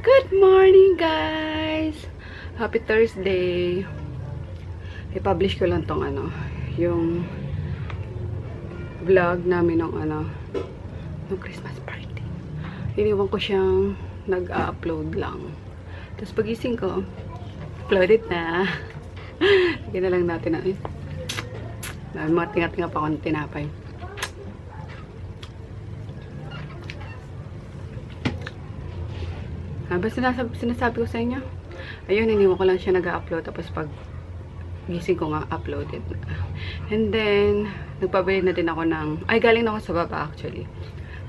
Good morning, guys! Happy Thursday! I-publish ko lang tong yung vlog namin ng Christmas party. Iniwan ko siyang nag-upload lang. Tapos pagising ko, uploaded na. Lagyan na lang natin mga tinga-tinga pa ako ng tinapay. Basta sinasabi ko sa inyo. Ayun, iniwan ko lang siya nag-upload. Tapos pag gising ko nga, uploaded. And then, nagpabili na din ako ng... Ay, galing na ako sa baba actually.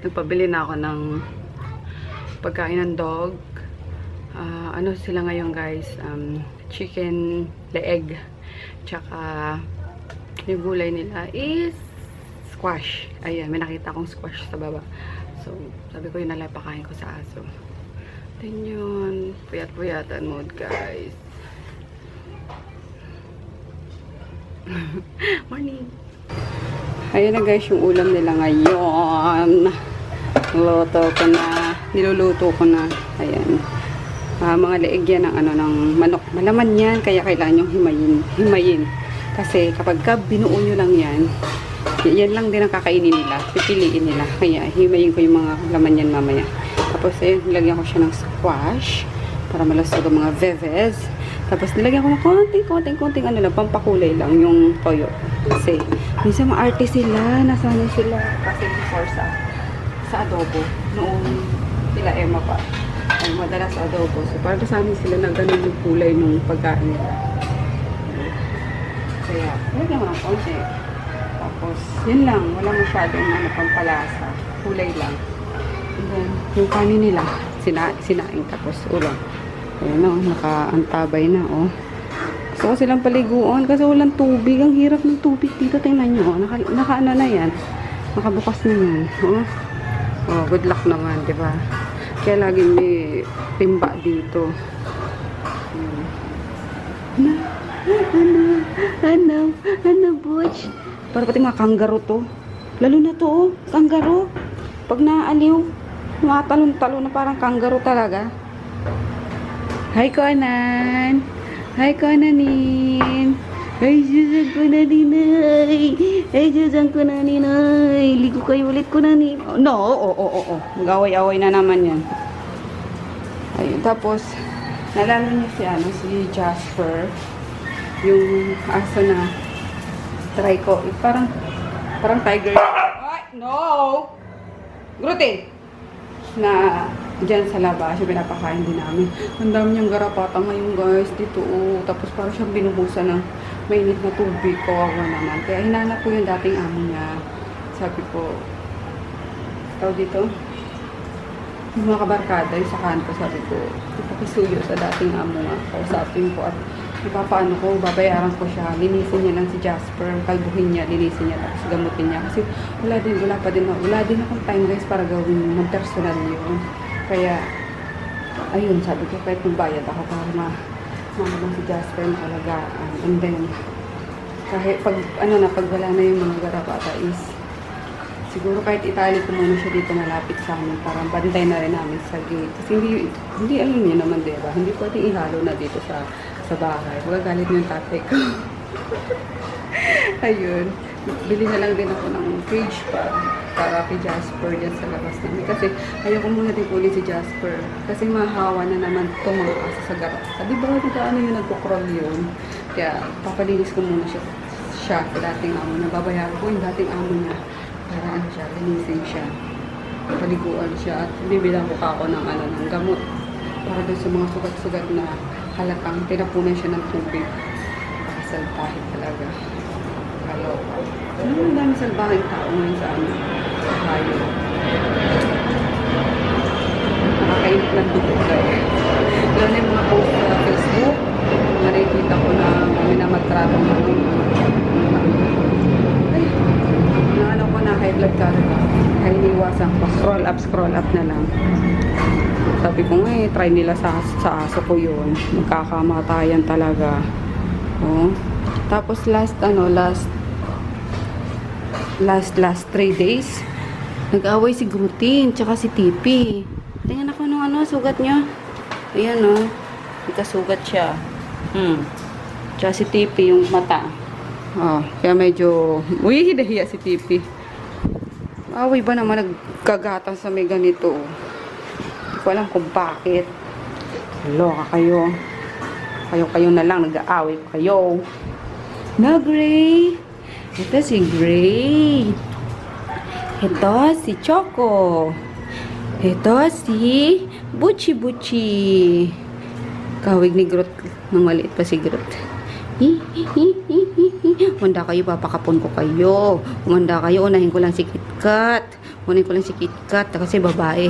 Nagpabili na ako ng pagkain ng dog. Ano sila ngayon, guys? Chicken leeg. Tsaka, yung gulay nila is squash. Ayan, may nakita akong squash sa baba. So, sabi ko yun nalang pakain ko sa aso. Then yun, puyat-puyatan mode, guys. Morning! Ayan na, guys, yung ulam nila ngayon. Niluluto ko na. Ayan. Mga leeg yan ng manok. Malaman yan, kaya kailangan yung himayin. Kasi kapag binuo nyo lang yan lang din ang kakainin nila. Pipiliin nila. Kaya himayin ko yung mga laman yan mamaya. Tapos ayun, nilagyan ko siya ng squash para malasog ang mga veves. Tapos nilagyan ko ng konting pampakulay lang yung toyo. Kasi minsan maarte sila, nasanay sila kasi before sa adobo. Noong sila Emma pa. Ay, madalas sa adobo. So parang nasanay sila na ganun yung kulay ng pagkain nila. Kaya, nilagyan ko ng konti. Tapos, yun lang. Wala masyadong pampalasa. Kulay lang. And then, yung kanin nila, sinaing tapos ulam. Ayan o, nakaantabay na o. Gusto ko silang paliguan kasi walang tubig. Ang hirap ng tubig dito. Tingnan nyo. Naka-ano na yan. Nakabukas na yan. Oh, good luck naman, di ba? Kaya laging may timba dito. Ano, butch? Para pati mga kangaroo to. Lalo na to, kangaroo. Pag naaliw, matalon-talon na parang kangaroo talaga. Hi, Conan. Hi, Conanin. Ay, Susan ko na ninay. Ay, Susan ko na ninay. Ligo kayo ulit ko na ninay. No, oo. Mag-away-away na naman yan. Ayun, tapos, nalala niyo si Jasper. Yung aso na try ko. Parang tiger. Ay, no! Gluten! Na dyan sa labas, yung pinapakain din namin. Ang dami niyang garapata ngayon, guys. Dito, tapos parang siyang binuhusan ng mainit na tubig. Kawawa naman. Kaya hinanap ko yung dating amo niya. Sabi ko, tawag dito, yung mga kabarkada, yung sa kanto, sabi ko, ipakisuyo sa dating amo nga. Kausapin ko at ipapaano ko, babayaran ko siya. Linisin niya lang si Jasper, kalbuhin niya, linisin niya, tapos gamutin niya. Kasi wala din akong time, guys, para gawin ng personal yun. Kaya, ayun, sabi ko, kahit magbayad ako para lang si Jasper na alagaan. And then, kahit pag wala na yung mga garapata is, siguro kahit itali ko muna siya dito malapit sa amin, parang bantay na rin namin sa gate. Kasi hindi alam niyo naman, diba? Hindi pwedeng ihalo na dito sa bahay. Magagalit yung tatay ko. Ayun. Bili na lang din ako ng cage para kay Jasper dyan sa labas namin. Kasi ayoko muna din kunin si Jasper. Kasi mahawa na naman itong mga aso sa garasa. Di ba yun nagkukrol yun? Kaya papalinis ko muna siya sa dating amo na. Babayaran ko yung dating amo niya. Para linisin siya. Paliguan siya. At bibilang ko ako ng gamot. Para doon sa mga sugat-sugat na halatang tinapunan siya ng tubig. Nakasalbahe talaga. Hello. Ang dami salbaheng tao ngayon sa bayo. Nakakainit ng dugo, guys. Lalo na yung mga post sa Facebook. Nakikita ko na minamatrato ng ko na high blood ka. Kaya iniwasan ko. Scroll up na lang. Sabi ko nga try nila sa aso ko yun. Magkakamatayan talaga. Oh. Tapos last 3 days, nag-away si Gluten, tsaka si Tipi. Tingnan ako nung sugat niya. Ayan, oh. May kasugat siya. Tsaka si Tipi yung mata. Oh, kaya medyo... Uy, hidahiya si Tipi. Away ba naman nagkagatang sa may ganito? Hindi ko alam kung bakit. Loka kayo. Kayo na lang, nag-aaway pa kayo. Na, Gray. Ito si Gray. Ito si Choco. Ito si Buchi. Kawig ni Groot. Nang maliit pa si Groot. Umanda kayo, papakapon ko kayo. Umanda kayo, unahin ko lang si KitKat. Kasi babae.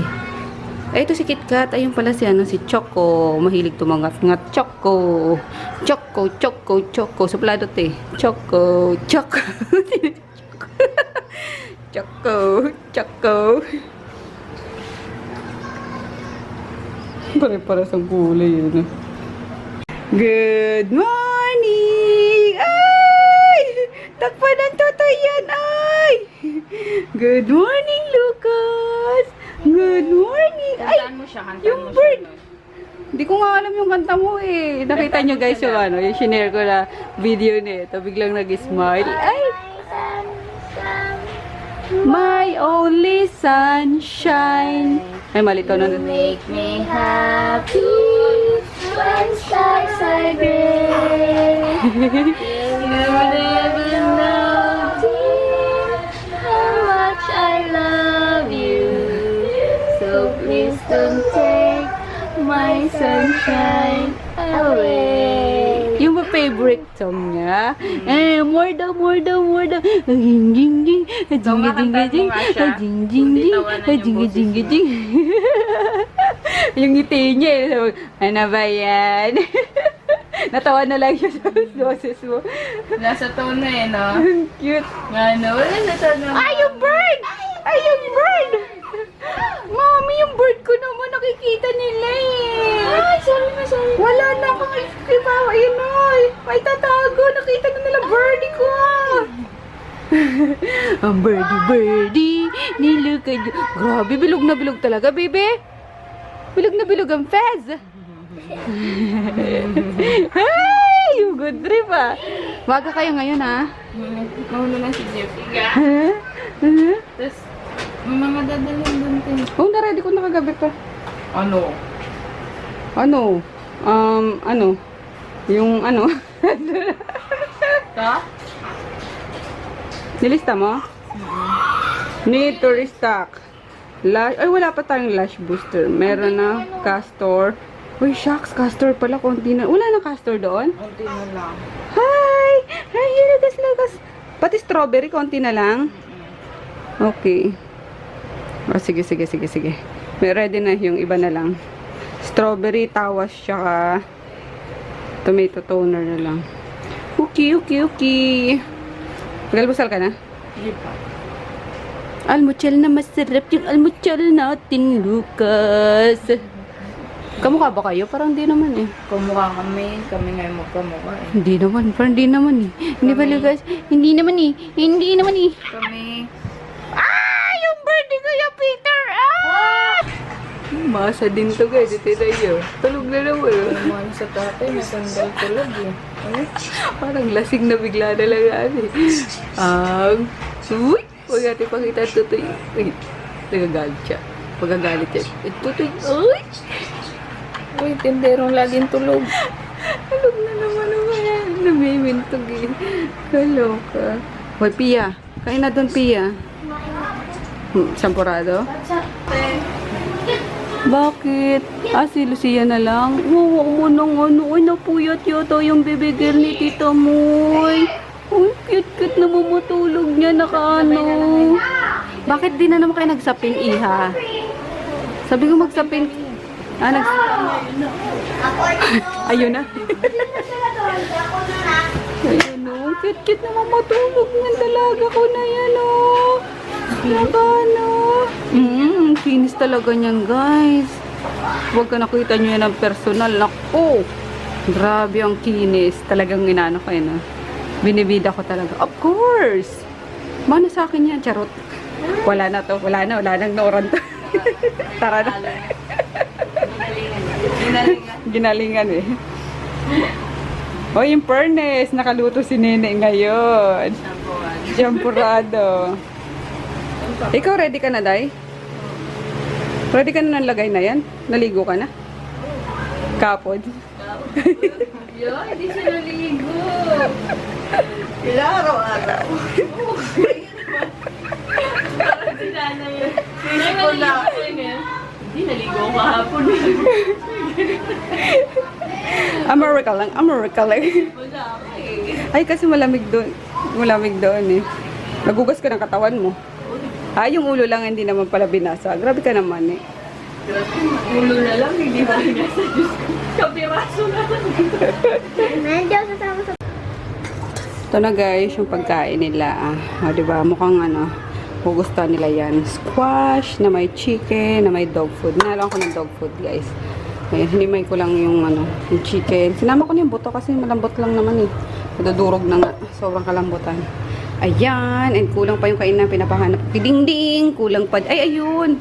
Ay, ito si KitKat. Ayun pala si, si Choco. Mahilig tumangat-ngat. Choco. Supladot eh. Choco. Pare-paras ang kulay yun. Good morning! Ay! Takpan ng totoy yan, ay! Good morning, Lucas! Good morning! Ay! Yung bird! Hindi ko nga alam yung kanta mo eh. Nakita nyo guys yung yung shinare ko na video nito. Biglang nag-smile. Ay! My only sunshine. Ay, malito na. Make me happy when skies are gray. You never know, dear, how much I love you. So please don't take my sunshine away. Yung ba favorite song niya? More daw. Jing jing jing. Yung ngiti niya eh. Ano ba yan? Natawa na lang siya sa boses mo. Nasa tono eh, no? Cute. Ano? Wala na tono. Ay, yung bird! Mami, yung bird ko naman nakikita nila eh. Ay, sorry. Wala na akong iskipaw. Ayun oy. May tatago. Nakita na nila birdie ko. Ang birdie. Niluka niyo. Grabe, bilog na bilog talaga, baby. Bilog na bilog ang fez. Ay, yung good trip ah. Maga kayo ngayon ah. Mauna na si Jeff. Tapos, may mga dadalhin doon din. Oh, na-ready ko na kagabi pa. Ano? Yung Ta? Nilista mo? Need to restock. Lash, ay wala pa tayong lash booster. Meron na castor. Uy, shucks, castor pala, konti na. Wala na castor doon? Konti na lang. Hi! Hi, Lucas. Pati strawberry, konti na lang? Okay. Oh, sige. May ready na yung iba na lang. Strawberry, tawas, tsaka tomato toner na lang. Okay. Magalmusal ka na? Hindi pa. Almuchal na masarap yung almuchal natin, Lucas. Kamukha ba kayo? Parang di naman eh. Kamukha kami ngayon magkamukha eh. Hindi naman eh. Hindi ba, Lucas? Hindi naman eh. Kami. Ah! Yung birthday ko yung Peter! Ah! Masa din to guys. Ito tayo. Tulog na naman. Naman sa tatay, nasandal tulog eh. Ano? Parang lasing na bigla na lang eh. Uy! Huwag natin pakita ang tutoy. Wait. Nagagalit siya. Magagalit siya. Tutoy. Uy! Uy, tinderong laging tulog. Tulog na naman yan. Namimintog eh. Kaloka. Hoy, Pia. Kain na doon, Pia. Sampurado? Bakit? Si Lucia na lang? Wow, mo nang ay napuyat yata yung baby girl ni Tita Moy. Uy, cute na mamutulog niya, Bakit di na naman kayo nagsapin, Iha? Sabi ko magsapin. Ayun na. Ayun o, cute na mamutulog ng dalaga ko na yan o. Kinis talaga niyan, guys. Huwag ka nakita nyo yan ng personal. Naku! Grabe ang kinis. Talagang inano ko yun. Binibida ko talaga. Of course! Mana sa akin yan, charot. Wala na to. Wala nang noran to. Tara na. Ginalingan eh. O, yung furnace. Nakaluto si Nene ngayon. Champurado. Ikaw, ready ka na, Day? Ready ka na ng lagay na yan? Naligo ka na? Kapod. Yo, hindi siya naligo. Sila araw-araw. Parang si Nanay yun. Sisi ko na. Hindi naligo ako kahapon. America lang, America lang. Wala ako eh. Ay, kasi malamig doon. Malamig doon eh. Nagugas ka ng katawan mo. Ay, yung ulo lang hindi naman pala binasa. Grabe ka naman eh. Ulo na lang, hindi ba nasa Diyos ko? Kapiraso na lang. Ito na guys, yung pagkain nila. Ah, diba? Mukhang ano, gugustuhan nila yan. Squash, na may chicken, na may dog food. Nalang ko ng dog food guys. Ayan, hinimay ko lang yung ano, yung chicken. Sinama ko na yung buto kasi malambot lang naman eh. Nadudurog na nga. Sobrang kalambutan. Ayan, and kulang pa yung kain na pinapahanap. Ding-ding, kulang pa. Ay, ayun.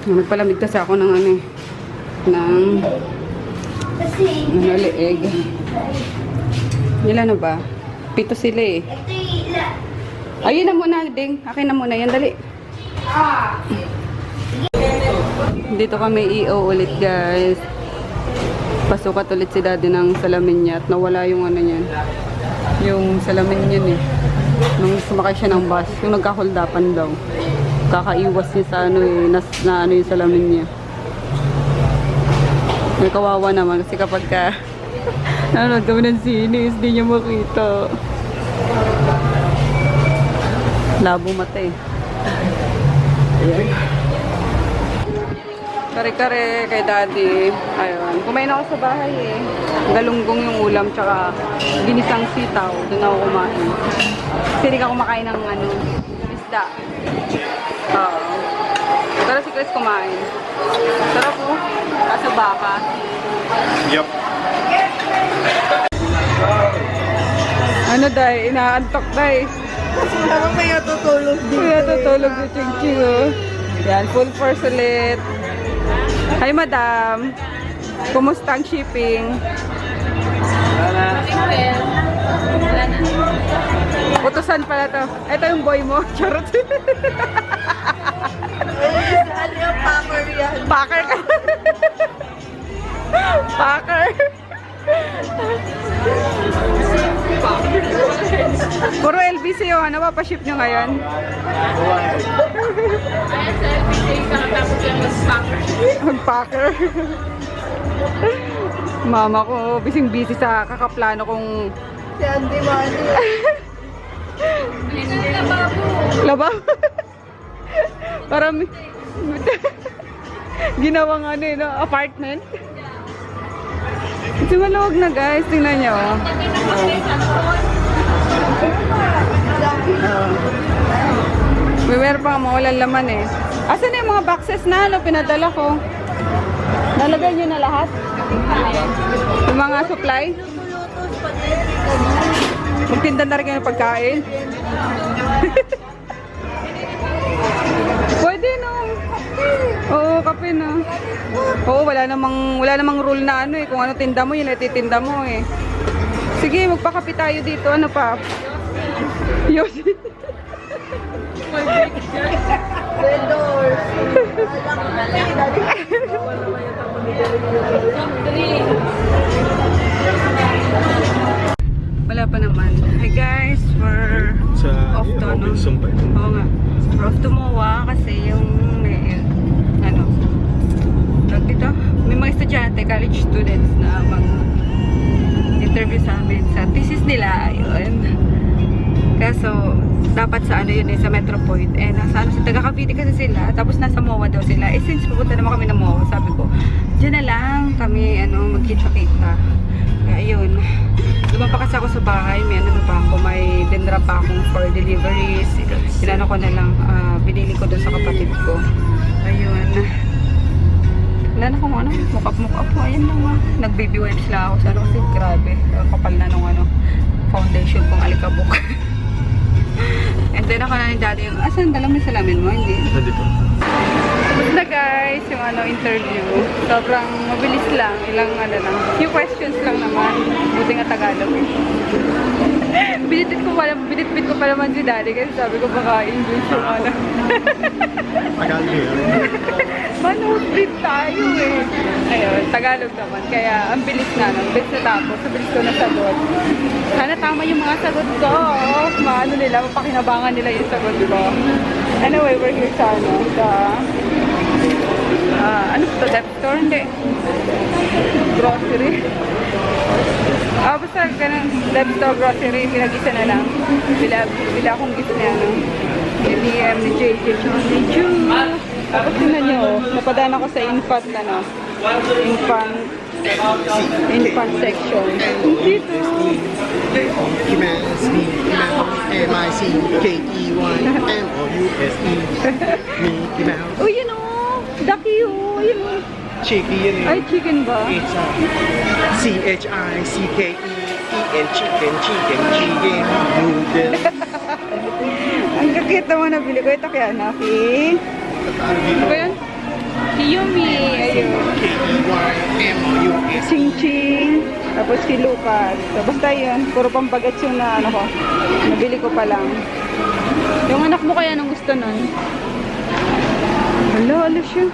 Nagpalamig kasi ako ng ano eh. Ng ano, leeg. Ilan na ba? 7 sila eh. Ayun na muna, Ding. Akin na muna yan, dali. Dito kami EO ulit, guys. Pasukat ulit si Daddy ng salamin niya at nawala yung ano niyan. Yung salamin niyan eh. Nung sumakay siya ng bus, yung nagkaholdapan daw. Kakaiwas niya sa ano eh, na ano yung salamin niya. May kawawa naman kasi kapag ka nanonood kami ng sinis, hindi niya makita. Labo mata eh. Ayan. Kare-kare kay Daddy. Ayun. Kumain ako sa bahay eh. Galunggong yung ulam tsaka ginisang sitaw. Doon ako kumain. Kasi hindi ka kumakain ng ano, isda. Oo. Pero si Chris kumain. Sarap po. Kaso baka. Yup. Ano Day? Inaantok Day. Ako kaya tutulog din. Kaya tutulog yung ching-ching oh. Yan, full force ulit. Hi madam. Kumusta ang shipping? Utusan pala to. Ito yung boy mo. Charot. Ano yung packer yan? Packer ka. Packer. Puro LBC yung ano, papaship nyo ngayon? Kaya sa LBC, kakatapos lang mag-packer. Mag-packer. Mama ko, busy sa kakaplano kong Si Andy Manny. Hindi na lababo. lababo. Parang ginawang ano eh, no? Apartment. Kasi maluwag na guys, tingnan nyo. May meron pa mawalan laman eh. Asan na yung mga boxes na ano, pinadala ko? Nalagay nyo na lahat? Yung mga supply? Magtinda na rin kayo ng pagkain? Pwede no. Oo, kape na. Oo, wala namang rule na ano eh. Kung ano tinda mo, yun natitinda mo eh. Sige, magpakape tayo dito. Ano pa? Yosi. Red doors. Wala pa naman. Hi guys, we're Sa off to, no? Robinson pa ito. Oo nga. We're off to MOA kasi yung ano, tawag dito, may mga estudyante, college students na mag-interview sa amin sa thesis nila, yun. Kaso, dapat sa ano yun eh, sa Metro Point. Eh, nasa ano, sa taga Cavite kasi sila, tapos nasa MOA daw sila. Eh, since pupunta naman kami ng MOA, sabi ko, dyan na lang kami, ano, magkita-kita. Kaya, yun. Lumang pa kasi ako sa bahay, may ano pa ako, may dendra pa akong for deliveries. Sinano ko na lang, binili ko doon sa kapatid ko. Ayun. Wala na kung ano, mukap po. Ayan lang nag-baby wipes lang ako. Sana kasi grabe. Ang kapal na nung ano, foundation kong alikabok. And then ako na ni Daddy yung, asan? Dala mo yung salamin mo? Hindi. Nandito. Tapos na guys, yung interview. Sobrang mabilis lang. Ilang few questions lang naman. Buti nga Tagalog eh. Binitbit ko pa naman si Daddy kasi sabi ko baka English yung Tagalog yun. Manusbit tayo eh. Ayun, Tagalog naman. Kaya ang bilis na, bilis na tapos. Ang bilis ko nasagot. Sana tama yung mga sagot ko. Maano nila, mapakinabangan nila yung sagot ko. Anyway, we're here sa ano to? Dep store? Hindi. Grocery. Basta ganun. Dep store, grocery. Pinag-isa na lang. Bila akong gisa na BBM ni JJ. Ni Ju. Tapos tingnan nyo, napadaan ako sa infant section. Dito. M-I-C-K-E-Y-M-O-U-S-E Mickey Mouse. Oh, yun o. Ducky o. Yun o. Chicky yun eh. Ay, chicken ba? It's C-H-I-C-K-E-E-N chicken noodle. Ang kakit naman nabili ko. Ito kaya, Naki. Ano ba yun? Yumi. Ayun. K-E-Y-M-O-U-S-E Ching-ching. Tapos si Lucas. So, basta yun. Puro pampagats yung ko. Nabili ko pa lang. Yung anak mo kaya nung gusto nun? Hala, alas yun.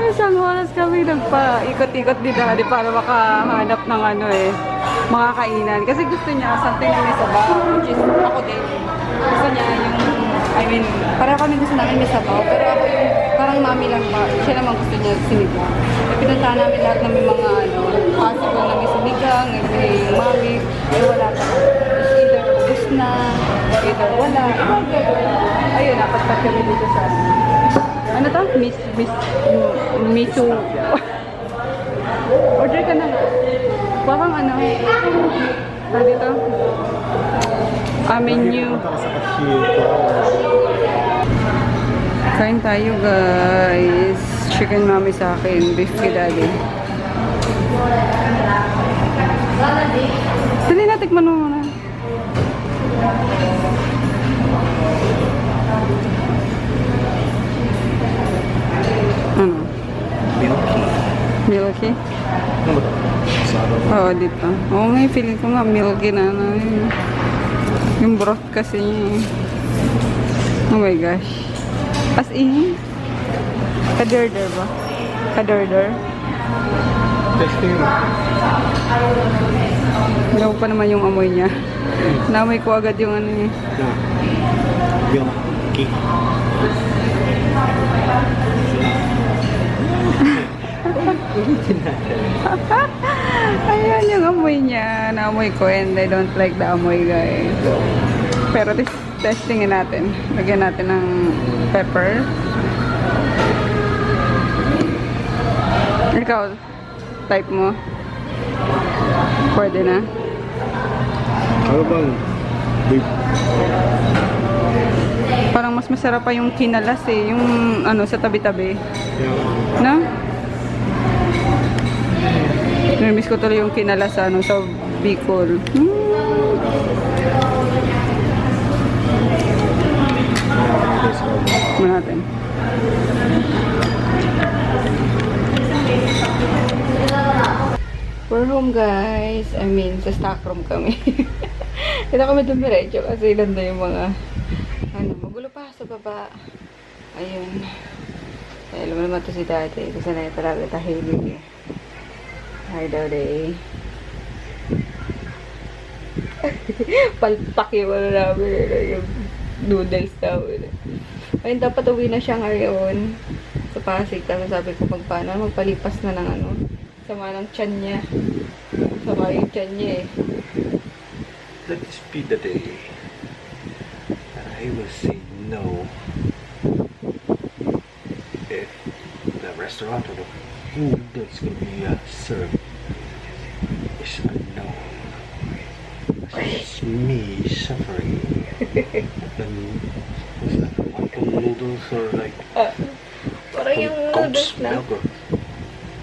Isang oras kami nagpa-ikot-ikot ni Daddy para makahanap ng mga kainan. Kasi gusto niya something na may sabaw. Which is ako din. Gusto niya para kami gusto namin may sabaw. Pero ako yung parang mami lang pa. Siya naman gusto niya sinigang. Pinuntahan namin lahat ng may mga possible na may sinigang, may mami. Wala pa. Either ubus na, either wala. Ayun, napat-pat kami dito sa ano to? Miso. Order ka na nga. Parang dito? Menu. Kain tayo guys. Chicken mami sa akin. Beef kay Daddy. Dali na, tikman mo muna. Ano? Milky? Ano ba ito? Oo, dito. Oo nga, feeling ko nga milky na yung broth kasi oh my gosh. As in, kaderder ba? Kaderder? Testing mo. Ilaw pa naman yung amoy niya. Namoy ko agad yung niya. Yung cake. Ayan yung amoy niya. Naamoy ko and I don't like the amoy guys. Pero testingin natin. Lagyan natin ng pepper. Ikaw, type mo. Pwede na. Ano bang? Beef. Parang mas masarap pa yung kinalas eh. Yung sa tabi-tabi. Yeah. No? Namiss ko tuloy yung kinalas sa Bicol. Tignan natin. We're home guys. Sa stock room kami. Kita kami dumiretso kasi ilan na yung mga magulo pa sa baba. Ayun. Alam mo naman to si Daddy. Kasi na talaga tahimik eh. Hi daw day. Palpaki mo na namin yung noodles namin. Ayun, dapat uwi na siya ngayon sa Pasig. Tapos sabi ko magpalipas na ng sama ng tiyan niya. Sama yung tiyan niya eh. Let this be the day that I will say no if the restaurant or the food that's going to be served is unknown. It's me suffering. And what's that? Wonton noodles or like Parang yung noodles goat's na. milk or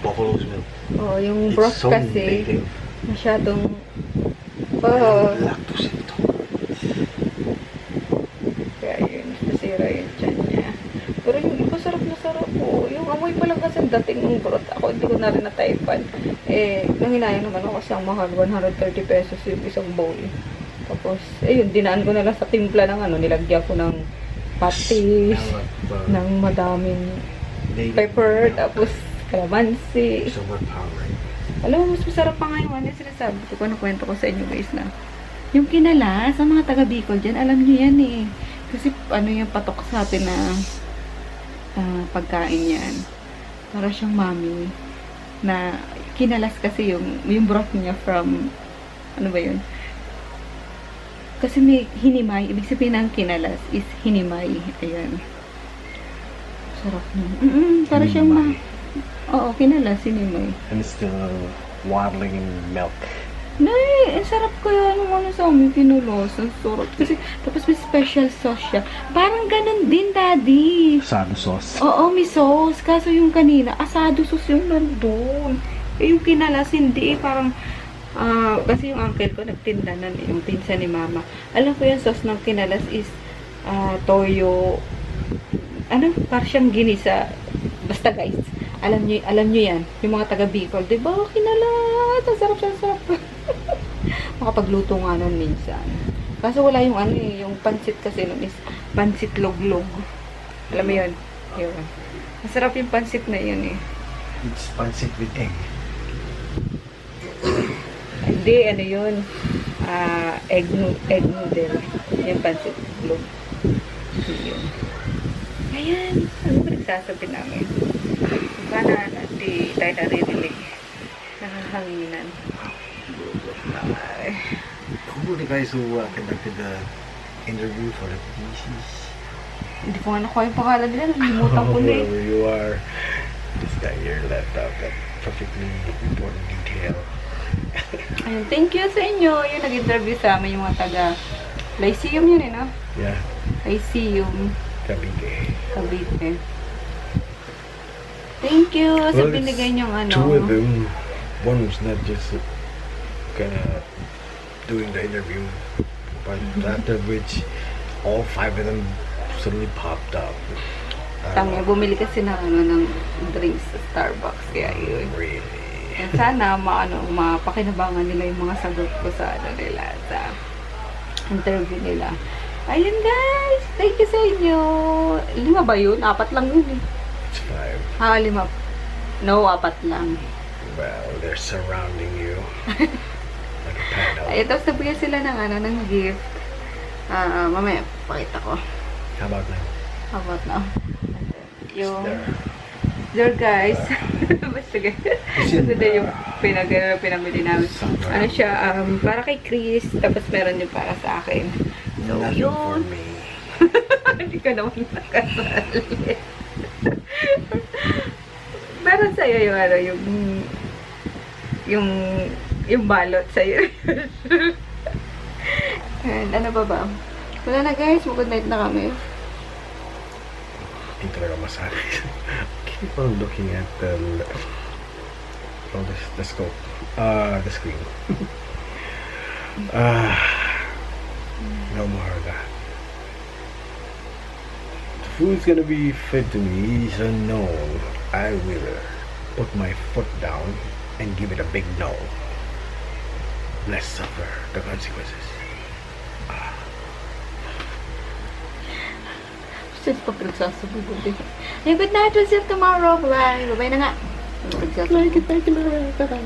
buffalo's milk. Oh, yung It's broth so kasi native. masyadong Lactose intolerant. kaya yun, nasira Maamoy pa lang kasi ang dating ng broth. Ako hindi ko na rin na-typan. Nanginayang naman ako kasi ang mahal. 130 pesos yung isang bowl. Tapos, yun, dinaan ko na lang sa timpla ng nilagyan ko ng patis, ng madaming pepper, tapos calamansi. It's overpowering. Alam mo, mas masarap pa nga yung ano yung sinasabi ko, nakwento ko sa inyo guys na yung kinalas, ang mga taga Bicol dyan, alam nyo yan eh. Kasi ano yung patok sa atin na pagkain yan. Para siyang mami na kinalas kasi yung broth niya from, ano ba yun? Kasi may hinimay, ibig sabihin ng kinalas is hinimay. Ayan. Sarap na. Para siyang Oo, kinalas, hinimay. And it's still waddling in milk. Nay, sarap kaya nung sa amin, kinulos. Ang sarap. Kasi, tapos may special sauce siya. Parang ganun din, daddy. Asado sauce. Oo, may sauce. Kaso yung kanina, asado sauce yung nandun. Yung kinalas, hindi parang, kasi yung uncle ko, nagtinda nun, yung pinsan ni mama. Alam ko yung sauce ng kinalas is, toyo, parang siyang ginisa. Basta guys, alam nyo yan, yung mga taga Bicol, diba, kinalas, ang sarap. Makapagluto nga nun minsan. Kaso wala yung yung pansit kasi nun is pansit loglog. Alam mo yun? Yun. Masarap yung pansit na yun eh. It's pancit with egg. Hindi, yun? Egg noodle. Yung pansit loglog. Yun. Ayan. Ano ba nagsasabi namin? Sana di tayo naririnig. Nakahanginan. Who were the guys who conducted the interview for the PCs? Hindi ko nga nakuha yung pangalan nila. Nalimutan ko na eh. Whoever you are, this guy here left out that perfectly important detail. Ayun, thank you sa inyo. Yung nag-interview sa amin yung mga taga Lyceum yun eh, no? Yeah, Lyceum, Cavite. Cavite. Thank you sa Well, binigay niyong Two of them, one was not just doing the interview, but after which all five of them suddenly popped up. Tangya, bumili kasi ng ng drinks sa Starbucks. Kaya yun. Really? And sana mapakinabangan nila yung mga sagot ko sa nila, sa interview nila. Ayun guys, thank you sa inyo. 5 ba yun? 4 lang yun eh. It's 5. 5. No, 4 lang. Well, they're surrounding you like a panel. Ay, tapos nabigyan sila ng gift. Mamaya, pakita ko. How about now? How about now? Yung, There. guys. Basta guys. Ito na yung pinamili namin. Ano siya, para kay Chris, tapos meron yung para sa akin. So, Nothing for yun. me. Hindi ka naman nakasali. Meron sa'yo yung balot sa'yo. And ano ba? Wala na guys, mag-good night na kami. Hindi talaga masabi. Keep on looking at the scope. The screen. No more of that. The food's gonna be fed to me is unknown. I will put my foot down and give it a big no. Let's suffer the consequences. Saan pa pinagsasabi ko din? Hey, good night. We'll see you tomorrow. Bye-bye. Bye-bye na nga. Pinagsasabi ko. Bye.